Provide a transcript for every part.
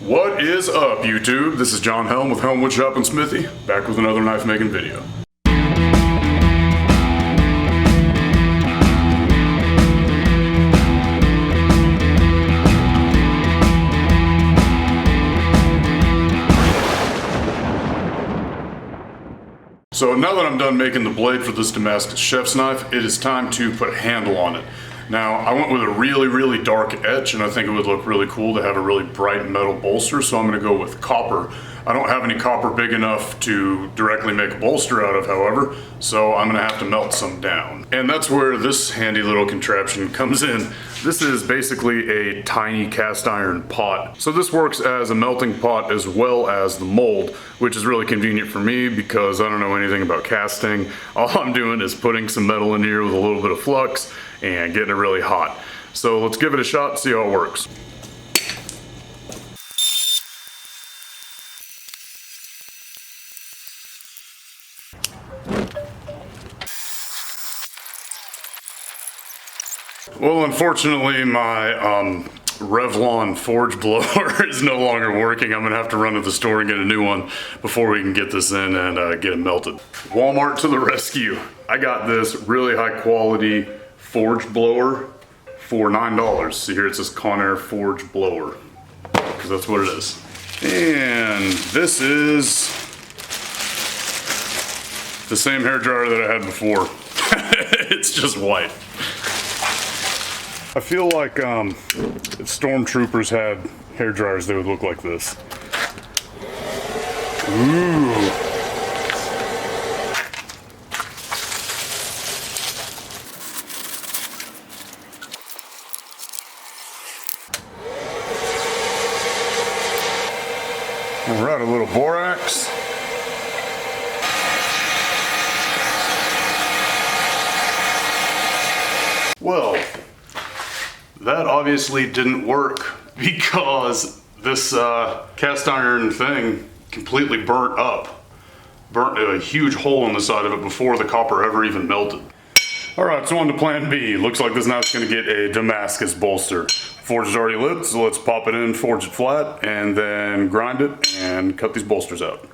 What is up, YouTube? This is John Helm with Helm Woodshop and Smithy, back with another knife making video. So now that I'm done making the blade for this Damascus chef's knife, it is time to put a handle on it. Now, I went with a really dark etch, and I think it would look really cool to have a really bright metal bolster, so I'm going to go with copper. I don't have any copper big enough to directly make a bolster out of, however, so I'm going to have to melt some down. And that's where this handy little contraption comes in. This is basically a tiny cast iron pot. So this works as a melting pot as well as the mold, which is really convenient for me because I don't know anything about casting. All I'm doing is putting some metal in here with a little bit of flux and getting it really hot. So let's give it a shot and see how it works. Well, unfortunately, my Revlon forge blower is no longer working. I'm gonna have to run to the store and get a new one before we can get this in and get it melted. Walmart to the rescue. I got this really high quality forge blower for $9. See here, it says Conair forge blower, because that's what it is. And this is the same hairdryer that I had before. It's just white. I feel like if stormtroopers had hairdryers, they would look like this. Ooh. All right, a little borax. Well, that obviously didn't work because this cast iron thing completely burnt up. Burnt a huge hole in the side of it before the copper ever even melted. Alright, so on to plan B. Looks like this knife's gonna get a Damascus bolster. Forge is already lit, so let's pop it in, forge it flat, and then grind it and cut these bolsters out.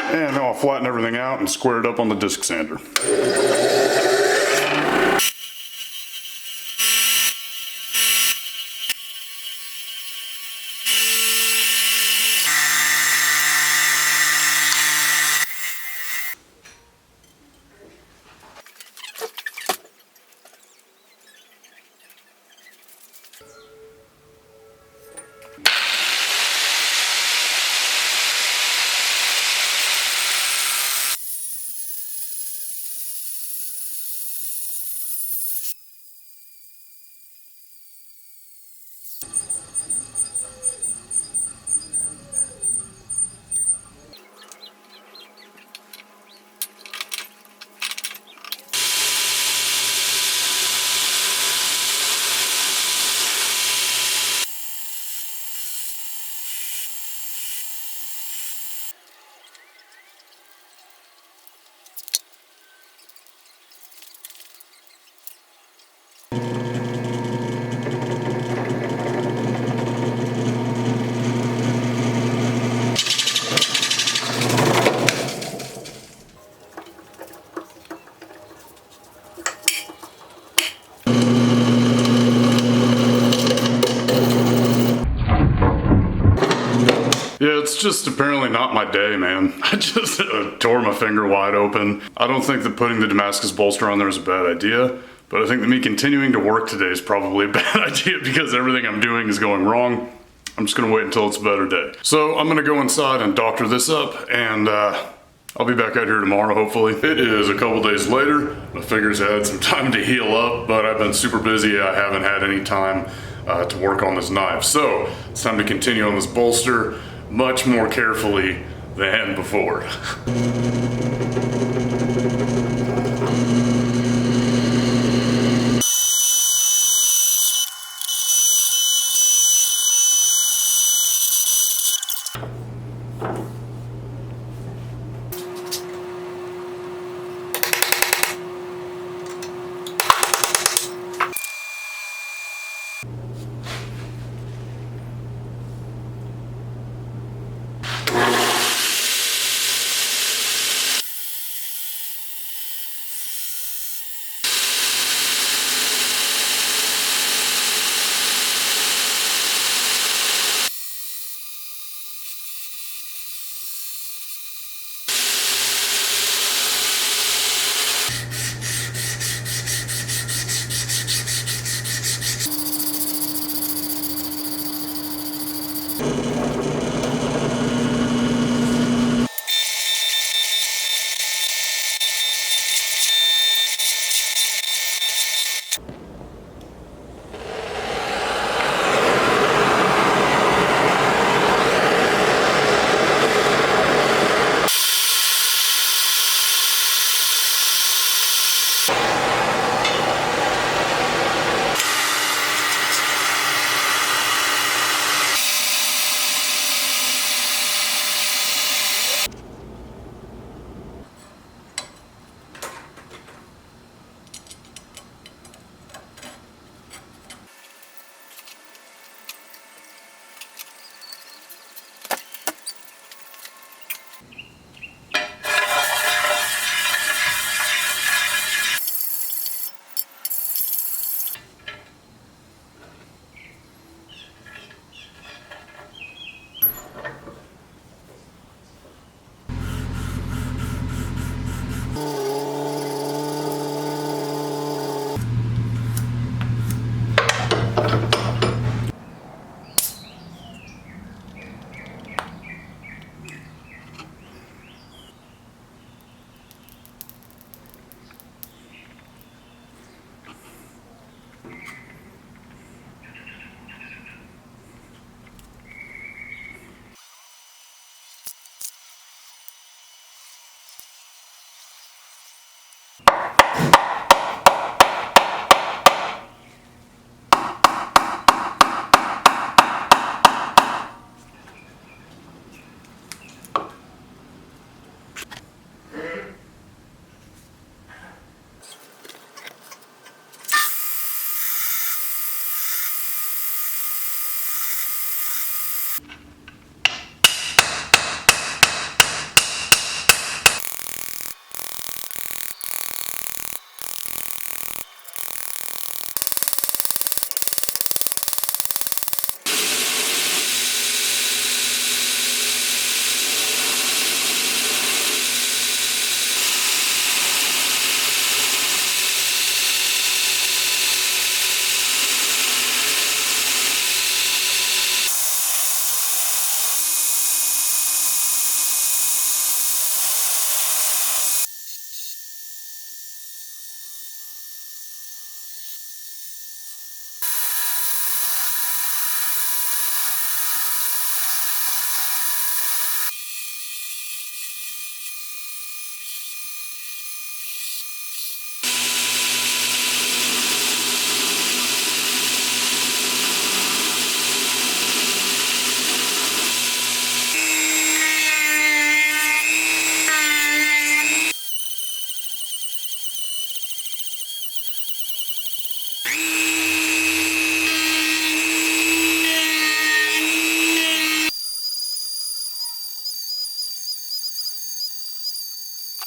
And now I'll flatten everything out and square it up on the disc sander. Yeah, it's just apparently not my day, man. I just tore my finger wide open. I don't think that putting the Damascus bolster on there is a bad idea, but I think that me continuing to work today is probably a bad idea because everything I'm doing is going wrong. I'm just gonna wait until it's a better day. So I'm gonna go inside and doctor this up, and I'll be back out here tomorrow, hopefully. It is a couple days later. My finger's had some time to heal up, but I've been super busy. I haven't had any time to work on this knife. So it's time to continue on this bolster much more carefully than before.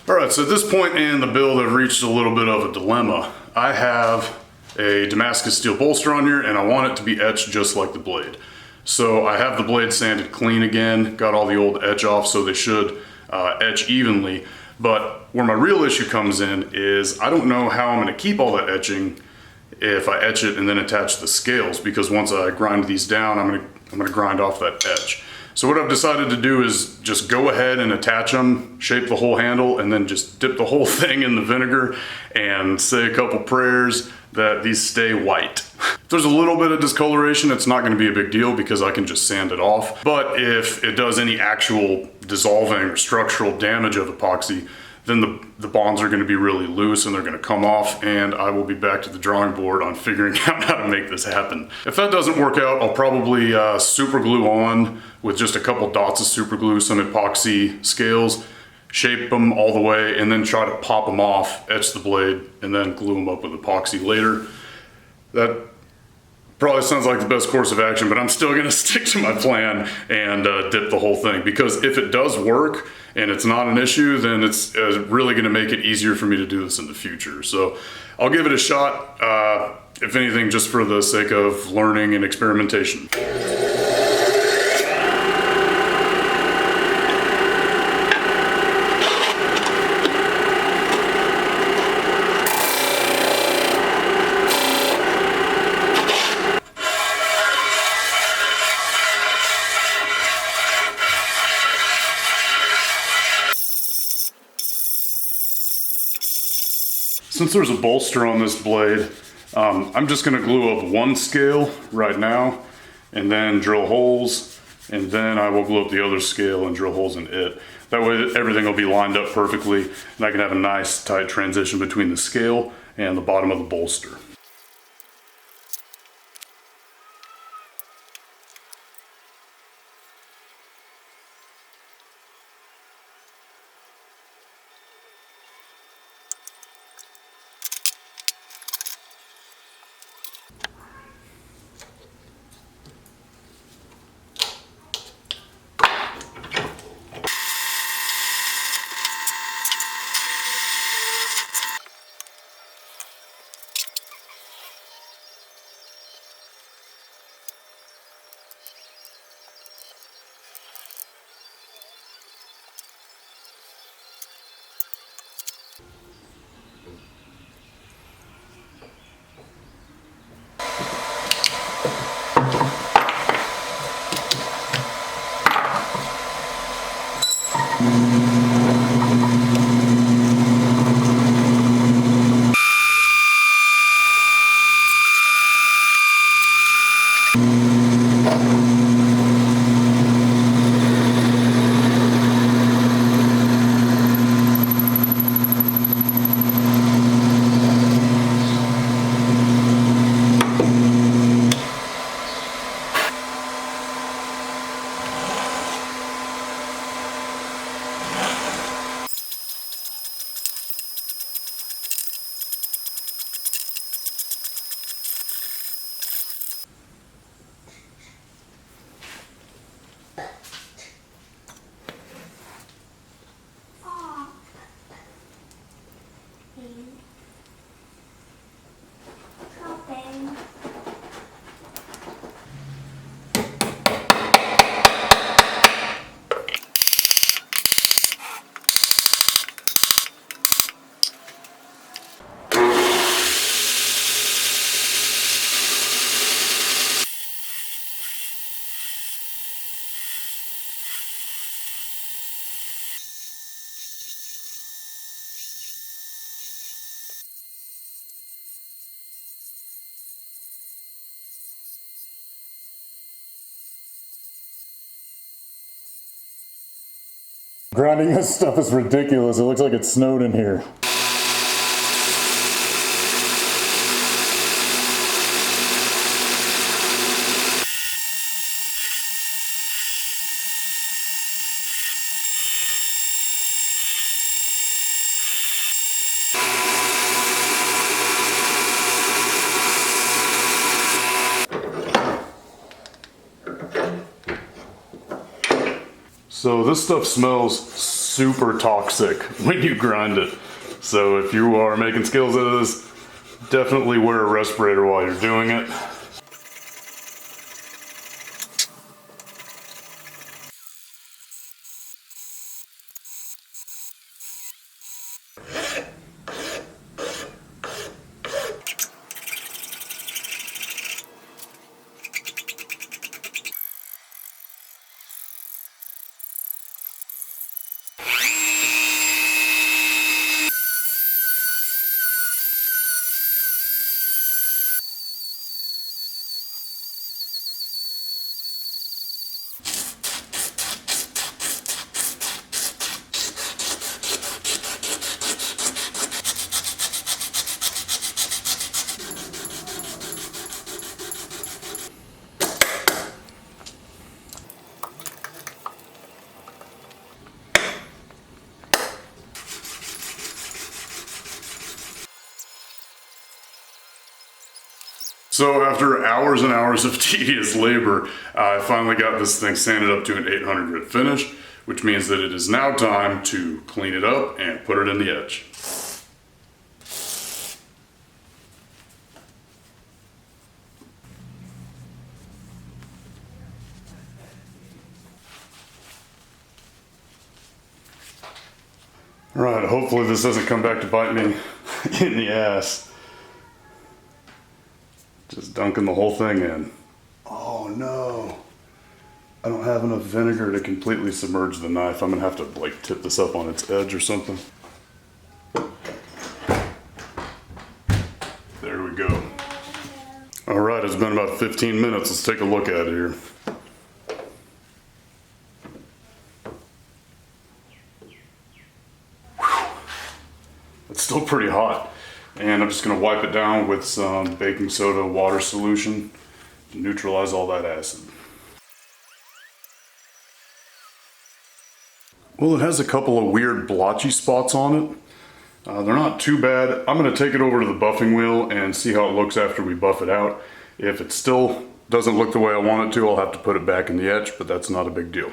All right, so at this point in the build, I've reached a little bit of a dilemma. I have a Damascus steel bolster on here and I want it to be etched just like the blade. So I have the blade sanded clean again, got all the old etch off so they should etch evenly. But where my real issue comes in is I don't know how I'm gonna keep all that etching if I etch it and then attach the scales, because once I grind these down, I'm gonna grind off that etch. So what I've decided to do is just go ahead and attach them, shape the whole handle, and then just dip the whole thing in the vinegar and say a couple prayers that these stay white. If there's a little bit of discoloration, it's not gonna be a big deal because I can just sand it off. But if it does any actual dissolving or structural damage of epoxy, then the bonds are gonna be really loose and they're gonna come off, and I will be back to the drawing board on figuring out how to make this happen. If that doesn't work out, I'll probably super glue on with just a couple dots of super glue, some epoxy scales, shape them all the way, and then try to pop them off, etch the blade, and then glue them up with epoxy later. That probably sounds like the best course of action, but I'm still gonna stick to my plan and dip the whole thing, because if it does work and it's not an issue, then it's really gonna make it easier for me to do this in the future. So I'll give it a shot, if anything, just for the sake of learning and experimentation. Since there's a bolster on this blade, I'm just gonna glue up one scale right now and then drill holes, and then I will glue up the other scale and drill holes in it. That way everything will be lined up perfectly and I can have a nice tight transition between the scale and the bottom of the bolster. Grinding this stuff is ridiculous. It looks like it snowed in here. So this stuff smells super toxic when you grind it. So if you are making skills out of this, definitely wear a respirator while you're doing it. So after hours and hours of tedious labor, I finally got this thing sanded up to an 800 grit finish, which means that it is now time to clean it up and put it in the edge. All right, hopefully this doesn't come back to bite me in the ass. Just dunking the whole thing in. Oh no. I don't have enough vinegar to completely submerge the knife. I'm gonna have to like tip this up on its edge or something. There we go. All right, it's been about 15 minutes. Let's take a look at it here. It's still pretty hot. And I'm just gonna wipe it down with some baking soda water solution to neutralize all that acid. Well, it has a couple of weird blotchy spots on it. They're not too bad. I'm gonna take it over to the buffing wheel and see how it looks after we buff it out. If it still doesn't look the way I want it to, I'll have to put it back in the etch, but that's not a big deal.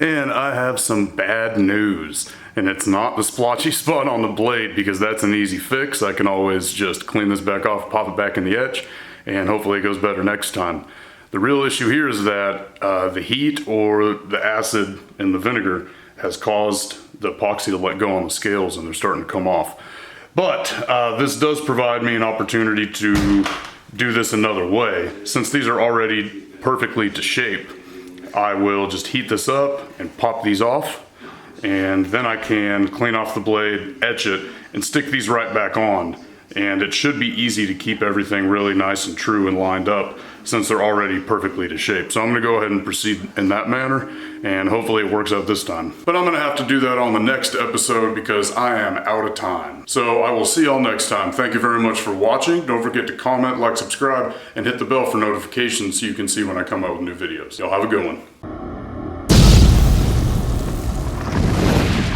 And I have some bad news, and it's not the splotchy spot on the blade, because that's an easy fix. I can always just clean this back off, pop it back in the etch, and hopefully it goes better next time. The real issue here is that the heat or the acid in the vinegar has caused the epoxy to let go on the scales, and they're starting to come off. But this does provide me an opportunity to do this another way. Since these are already perfectly to shape, I will just heat this up and pop these off, and then I can clean off the blade, etch it, and stick these right back on. And it should be easy to keep everything really nice and true and lined up since they're already perfectly to shape. So I'm gonna go ahead and proceed in that manner, and hopefully it works out this time. But I'm gonna have to do that on the next episode because I am out of time. So I will see y'all next time. Thank you very much for watching. Don't forget to comment, like, subscribe, and hit the bell for notifications so you can see when I come out with new videos. Y'all have a good one.